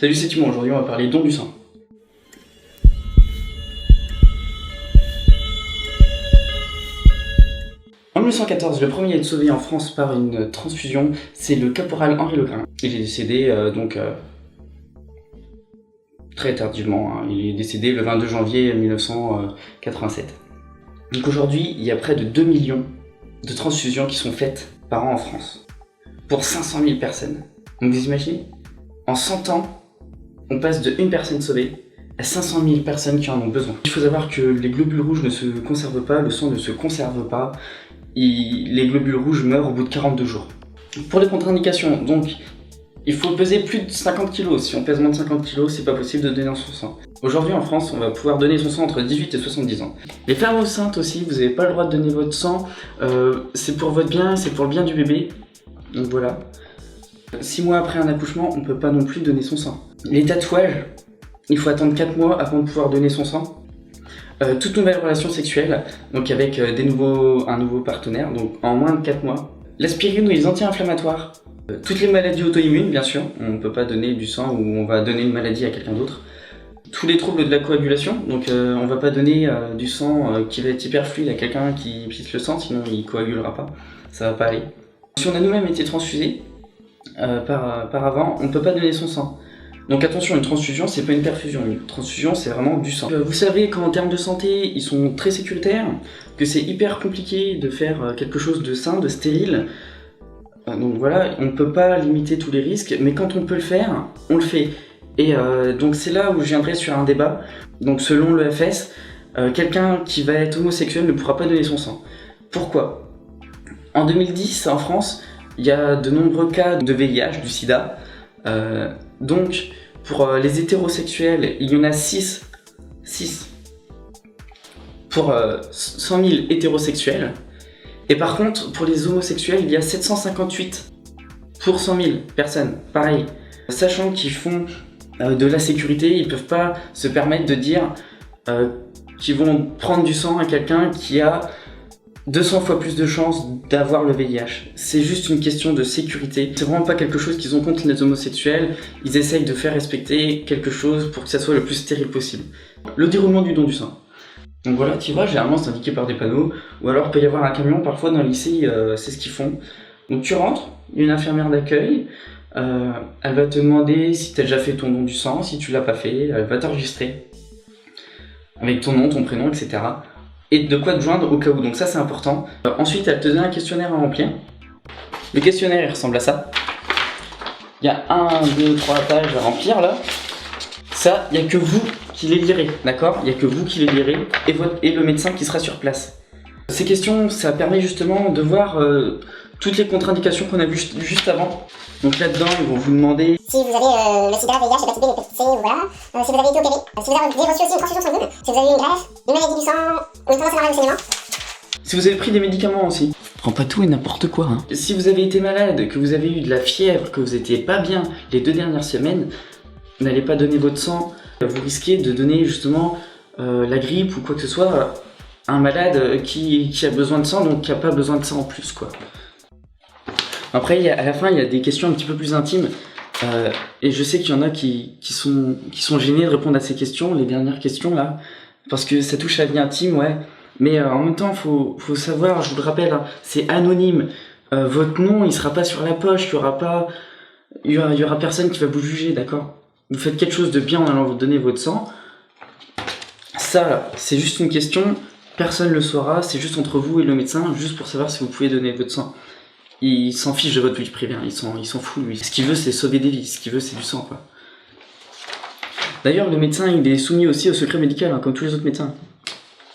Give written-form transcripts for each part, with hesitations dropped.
Salut, c'est Timon, aujourd'hui on va parler don du sang. En 1914, le premier à être sauvé en France par une transfusion, c'est le caporal Henri Legrain. Il est décédé très tardivement, hein. Il est décédé le 22 janvier 1987. Donc aujourd'hui, il y a près de 2 millions de transfusions qui sont faites par an en France, pour 500 000 personnes. Donc vous imaginez, en 100 ans, on passe de une personne sauvée à 500 000 personnes qui en ont besoin. Il faut savoir que les globules rouges ne se conservent pas, le sang ne se conserve pas, les globules rouges meurent au bout de 42 jours. Pour les contre-indications, donc, il faut peser plus de 50 kg. Si on pèse moins de 50 kg, c'est pas possible de donner son sang. Aujourd'hui en France, on va pouvoir donner son sang entre 18 et 70 ans. Les femmes enceintes aussi, vous n'avez pas le droit de donner votre sang, c'est pour votre bien, c'est pour le bien du bébé. Donc voilà. 6 mois après un accouchement, on peut pas non plus donner son sang. Les tatouages, il faut attendre 4 mois avant de pouvoir donner son sang. Toute nouvelle relation sexuelle, donc avec un nouveau partenaire, donc en moins de 4 mois. L'aspirine ou les anti-inflammatoires. Toutes les maladies auto-immunes, bien sûr, on ne peut pas donner du sang ou on va donner une maladie à quelqu'un d'autre. Tous les troubles de la coagulation, donc on va pas donner du sang qui va être hyper fluide à quelqu'un qui pisse le sang, sinon il coagulera pas, ça va pas aller. Si on a nous-mêmes été transfusé par avant, on ne peut pas donner son sang. Donc attention, une transfusion c'est pas une perfusion, une transfusion c'est vraiment du sang. Vous savez qu'en termes de santé, ils sont très sécuritaires, que c'est hyper compliqué de faire quelque chose de sain, de stérile. Donc voilà, on ne peut pas limiter tous les risques, mais quand on peut le faire, on le fait. Et donc c'est là où je viendrai sur un débat. Donc selon l'EFS, quelqu'un qui va être homosexuel ne pourra pas donner son sang. Pourquoi ? En 2010, en France, il y a de nombreux cas de VIH, du sida. Donc pour les hétérosexuels, il y en a 6 pour 100 000 hétérosexuels. Et par contre, pour les homosexuels, il y a 758 pour 100 000 personnes, pareil. Sachant qu'ils font de la sécurité, ils ne peuvent pas se permettre de dire qu'ils vont prendre du sang à quelqu'un qui a 200 fois plus de chances d'avoir le VIH. C'est juste une question de sécurité. C'est vraiment pas quelque chose qu'ils ont contre les homosexuels. Ils essayent de faire respecter quelque chose pour que ça soit le plus stérile possible. Le déroulement du don du sang. Donc voilà, tu vas, généralement c'est indiqué par des panneaux, ou alors il peut y avoir un camion, parfois dans le lycée, c'est ce qu'ils font. Donc tu rentres, il y a une infirmière d'accueil, elle va te demander si tu as déjà fait ton don du sang, si tu l'as pas fait, elle va t'enregistrer avec ton nom, ton prénom, etc. Et de quoi te joindre au cas où, donc ça c'est important. Ensuite elle te donne un questionnaire à remplir. Le questionnaire il ressemble à ça. Il y a 1, 2, 3 pages à remplir là. Ça, il n'y a que vous qui les lirez, d'accord ? Il n'y a que vous qui les lirez et le médecin qui sera sur place. Ces questions, ça permet justement de voir toutes les contre-indications qu'on a vues juste avant. Donc là-dedans, ils vont vous demander si vous avez le sida, VIH, hépatite B, hépatite C, voilà. Si vous avez été opéré, si vous avez reçu aussi une transfusion sanguine, si vous avez eu une greffe, une maladie du sang, ou une tendance à leucémie. Si vous avez pris des médicaments aussi. Prends pas tout et n'importe quoi. Hein. Si vous avez été malade, que vous avez eu de la fièvre, que vous n'étiez pas bien les 2 dernières semaines, n'allez pas donner votre sang. Vous risquez de donner justement la grippe ou quoi que ce soit à un malade qui a besoin de sang, donc qui n'a pas besoin de sang en plus, quoi. Après, à la fin, il y a des questions un petit peu plus intimes. Et je sais qu'il y en a qui sont gênés de répondre à ces questions, les dernières questions là, parce que ça touche à la vie intime, ouais. Mais en même temps, faut savoir, je vous le rappelle, hein, c'est anonyme. Votre nom, il sera pas sur la poche, il y aura personne qui va vous juger, d'accord ? Vous faites quelque chose de bien en allant vous donner votre sang. Ça, c'est juste une question, personne ne le saura, c'est juste entre vous et le médecin, juste pour savoir si vous pouvez donner votre sang. Il s'en fiche de votre vie privée, hein. Il s'en fout lui. Ce qu'il veut, c'est sauver des vies, ce qu'il veut, c'est du sang, quoi. D'ailleurs, le médecin, il est soumis aussi au secret médical, hein, comme tous les autres médecins.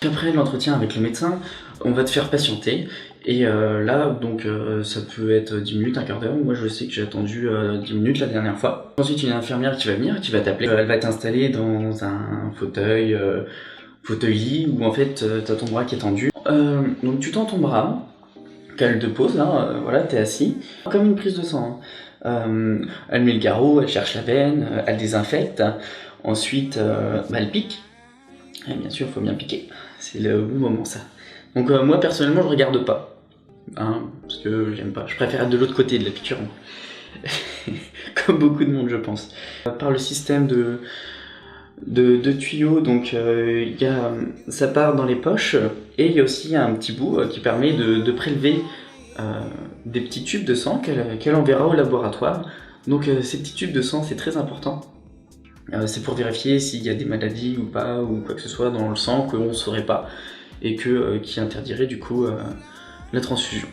Après l'entretien avec le médecin, on va te faire patienter. Et là, donc, ça peut être 10 minutes, un quart d'heure. Moi, je sais que j'ai attendu 10 minutes la dernière fois. Ensuite, une infirmière qui va venir, qui va t'appeler. Elle va t'installer dans un fauteuil-lit, où en fait, t'as ton bras qui est tendu. Donc, tu tends ton bras, qu'elle te pose, là, voilà, t'es assis. Comme une prise de sang. Hein. Elle met le garrot, elle cherche la veine, elle désinfecte. Ensuite, elle pique. Et bien sûr, il faut bien piquer. C'est le bon moment, ça. Donc moi personnellement je regarde pas, hein, parce que j'aime pas, je préfère être de l'autre côté de la piqûre. comme beaucoup de monde je pense. Par le système de tuyaux, donc ça part dans les poches et il y a aussi un petit bout qui permet de prélever des petits tubes de sang qu'elle enverra au laboratoire. Donc ces petits tubes de sang c'est très important. C'est pour vérifier s'il y a des maladies ou pas, ou quoi que ce soit dans le sang qu'on ne saurait pas et qui interdirait du coup la transfusion.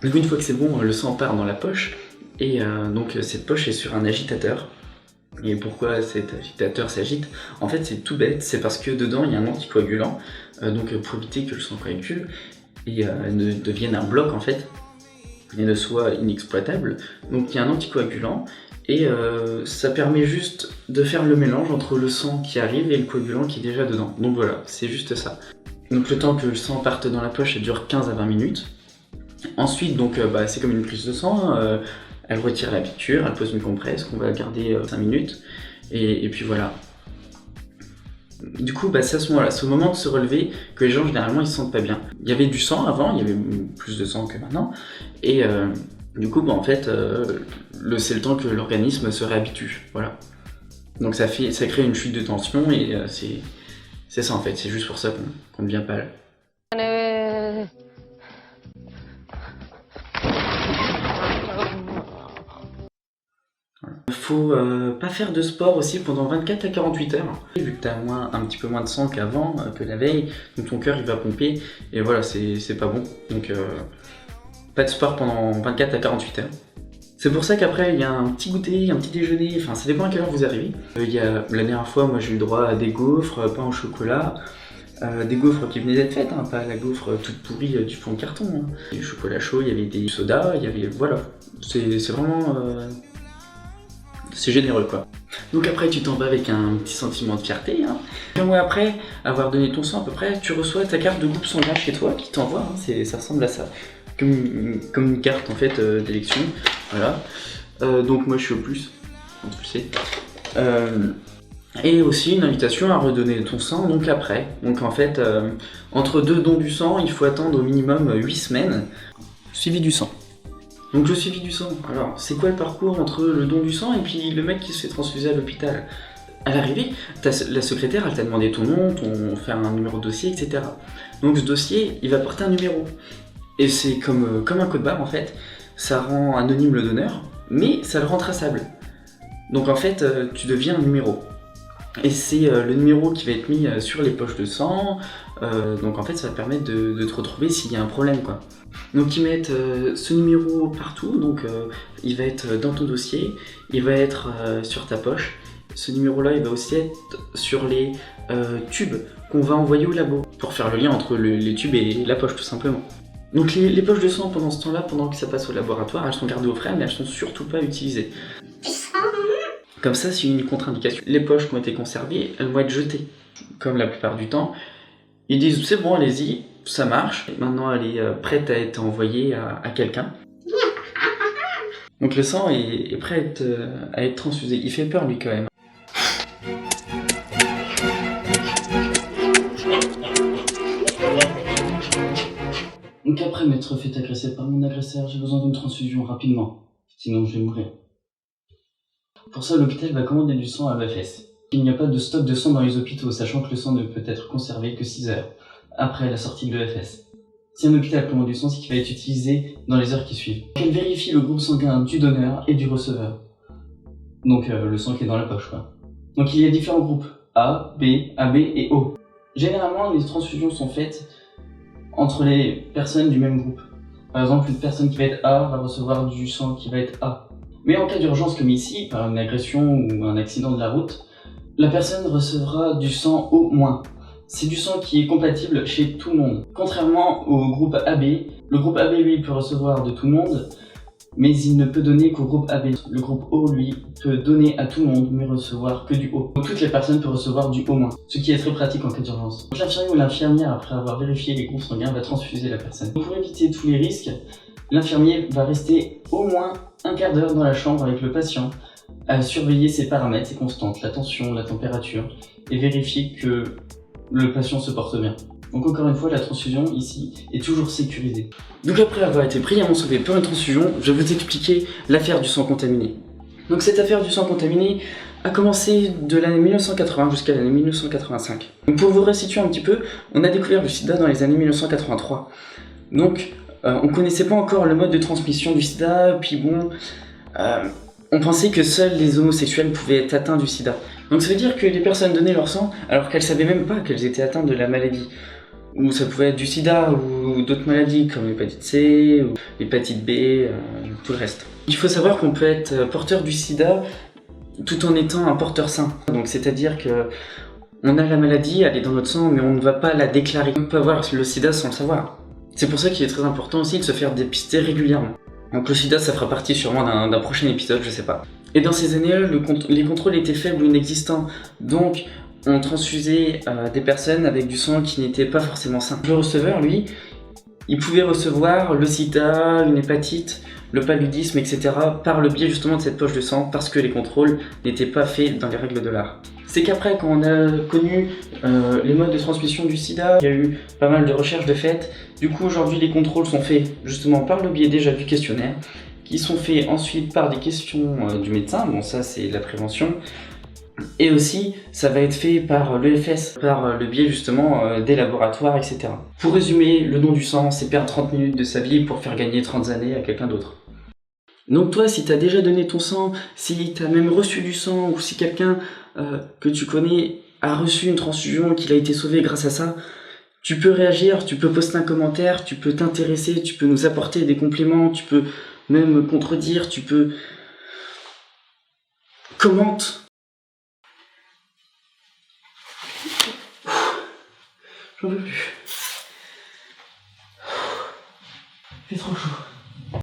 Donc une fois que c'est bon, le sang part dans la poche et donc cette poche est sur un agitateur. Et pourquoi cet agitateur s'agite? En fait c'est tout bête, c'est parce que dedans il y a un anticoagulant, donc pour éviter que le sang coagule et ne devienne un bloc en fait, et ne soit inexploitable. Donc il y a un anticoagulant et ça permet juste de faire le mélange entre le sang qui arrive et le coagulant qui est déjà dedans. Donc voilà, c'est juste ça. Donc le temps que le sang parte dans la poche, ça dure 15 à 20 minutes. Ensuite, donc c'est comme une prise de sang, elle retire la piqûre, elle pose une compresse qu'on va garder 5 minutes, et puis voilà. Du coup, c'est à ce moment-là, c'est au moment de se relever que les gens généralement ils se sentent pas bien. Il y avait du sang avant, il y avait plus de sang que maintenant, et du coup, en fait, c'est le temps que l'organisme se réhabitue, voilà. Donc ça crée une chute de tension, et c'est ça en fait, c'est juste pour ça qu'on devient pâle. Faut pas faire de sport aussi pendant 24 à 48 heures. Vu que t'as un petit peu moins de sang qu'avant, que la veille, donc ton cœur il va pomper, et voilà, c'est pas bon. Donc pas de sport pendant 24 à 48 heures. C'est pour ça qu'après il y a un petit goûter, un petit déjeuner, enfin ça dépend à quelle heure vous arrivez. La dernière fois, moi j'ai eu le droit à des gaufres, pain au chocolat, des gaufres qui venaient d'être faites, hein, pas la gaufre toute pourrie du fond de carton. Hein. Du chocolat chaud, il y avait des sodas, il y avait... Voilà, c'est vraiment... c'est généreux quoi. Donc après tu t'en vas avec un petit sentiment de fierté. Hein. Un mois après avoir donné ton sang à peu près, tu reçois ta carte de groupe sanguin chez toi qui t'envoie, hein, ça ressemble à ça. Comme une carte en fait d'élection. Voilà. Donc moi je suis au plus, comme tu le sais. Et aussi une invitation à redonner ton sang donc après. Donc en fait, entre 2 dons du sang, il faut attendre au minimum 8 semaines. Suivi du sang. Donc le suivi du sang, alors c'est quoi le parcours entre le don du sang et puis le mec qui se fait transfuser à l'hôpital? À l'arrivée, la secrétaire elle t'a demandé ton nom, faire un numéro de dossier, etc. Donc ce dossier, il va porter un numéro. Et c'est comme un code barre en fait, ça rend anonyme le donneur, mais ça le rend traçable. Donc en fait, tu deviens un numéro. Et c'est le numéro qui va être mis sur les poches de sang, donc en fait ça va te permettre de te retrouver s'il y a un problème quoi. Donc ils mettent ce numéro partout, donc il va être dans ton dossier, il va être sur ta poche. Ce numéro là il va aussi être sur les tubes qu'on va envoyer au labo, pour faire le lien entre les tubes et la poche tout simplement. Donc les poches de sang pendant ce temps là, pendant que ça passe au laboratoire, elles sont gardées au frais mais elles sont surtout pas utilisées. Comme ça, s'il y a une contre-indication, les poches qui ont été conservées, elles vont être jetées. Comme la plupart du temps, ils disent c'est bon, allez-y, ça marche. Et maintenant, elle est prête à être envoyée à quelqu'un. Donc le sang est prêt à être transfusé. Il fait peur lui quand même. Donc après m'être fait agresser par mon agresseur, j'ai besoin d'une transfusion rapidement. Sinon je vais mourir. Pour ça, l'hôpital va commander du sang à l'EFS. Il n'y a pas de stock de sang dans les hôpitaux, sachant que le sang ne peut être conservé que 6 heures après la sortie de l'EFS. Si un hôpital commande du sang, c'est qu'il va être utilisé dans les heures qui suivent. Elle vérifie le groupe sanguin du donneur et du receveur. Donc le sang qui est dans la poche quoi. Donc il y a différents groupes, A, B, AB et O. Généralement, les transfusions sont faites entre les personnes du même groupe. Par exemple, une personne qui va être A va recevoir du sang qui va être A. Mais en cas d'urgence comme ici, par une agression ou un accident de la route, la personne recevra du sang O-. C'est du sang qui est compatible chez tout le monde. Contrairement au groupe AB, le groupe AB lui peut recevoir de tout le monde, mais il ne peut donner qu'au groupe AB. Le groupe O lui peut donner à tout le monde, mais recevoir que du O. Donc toutes les personnes peuvent recevoir du O-, ce qui est très pratique en cas d'urgence. L'infirmier ou l'infirmière, après avoir vérifié les groupes sanguins, va transfuser la personne. Pour éviter tous les risques, l'infirmier va rester au moins un quart d'heure dans la chambre avec le patient, à surveiller ses paramètres, ses constantes, la tension, la température, et vérifier que le patient se porte bien. Donc encore une fois, la transfusion ici est toujours sécurisée. Donc après avoir été brillamment sauvé par une transfusion, je vais vous expliquer l'affaire du sang contaminé. Donc cette affaire du sang contaminé a commencé de l'année 1980 jusqu'à l'année 1985. Donc pour vous resituer un petit peu, on a découvert le sida dans les années 1983. Donc on connaissait pas encore le mode de transmission du sida, puis bon, on pensait que seuls les homosexuels pouvaient être atteints du sida. Donc ça veut dire que les personnes donnaient leur sang alors qu'elles savaient même pas qu'elles étaient atteintes de la maladie. Ou ça pouvait être du sida ou d'autres maladies comme l'hépatite C ou l'hépatite B, tout le reste. Il faut savoir qu'on peut être porteur du sida tout en étant un porteur sain. Donc c'est-à-dire que on a la maladie, elle est dans notre sang, mais on ne va pas la déclarer. On peut avoir le sida sans le savoir. C'est pour ça qu'il est très important aussi de se faire dépister régulièrement. Donc le sida, ça fera partie sûrement d'un prochain épisode, je sais pas. Et dans ces années-là, les contrôles étaient faibles ou inexistants. Donc on transfusait des personnes avec du sang qui n'était pas forcément sain. Le receveur, lui, il pouvait recevoir le sida, une hépatite, le paludisme, etc. par le biais justement de cette poche de sang parce que les contrôles n'étaient pas faits dans les règles de l'art. C'est qu'après, quand on a connu les modes de transmission du sida, il y a eu pas mal de recherches de faites. Du coup, aujourd'hui, les contrôles sont faits justement par le biais déjà du questionnaire, qui sont faits ensuite par des questions du médecin. Bon, ça, c'est la prévention. Et aussi, ça va être fait par l'EFS, par le biais justement des laboratoires, etc. Pour résumer, le don du sang, c'est perdre 30 minutes de sa vie pour faire gagner 30 années à quelqu'un d'autre. Donc toi, si t'as déjà donné ton sang, si t'as même reçu du sang, ou si quelqu'un que tu connais a reçu une transfusion et qu'il a été sauvé grâce à ça, tu peux réagir, tu peux poster un commentaire, tu peux t'intéresser, tu peux nous apporter des compléments, tu peux même contredire, tu peux... Commente. J'en peux plus. Il fait trop chaud.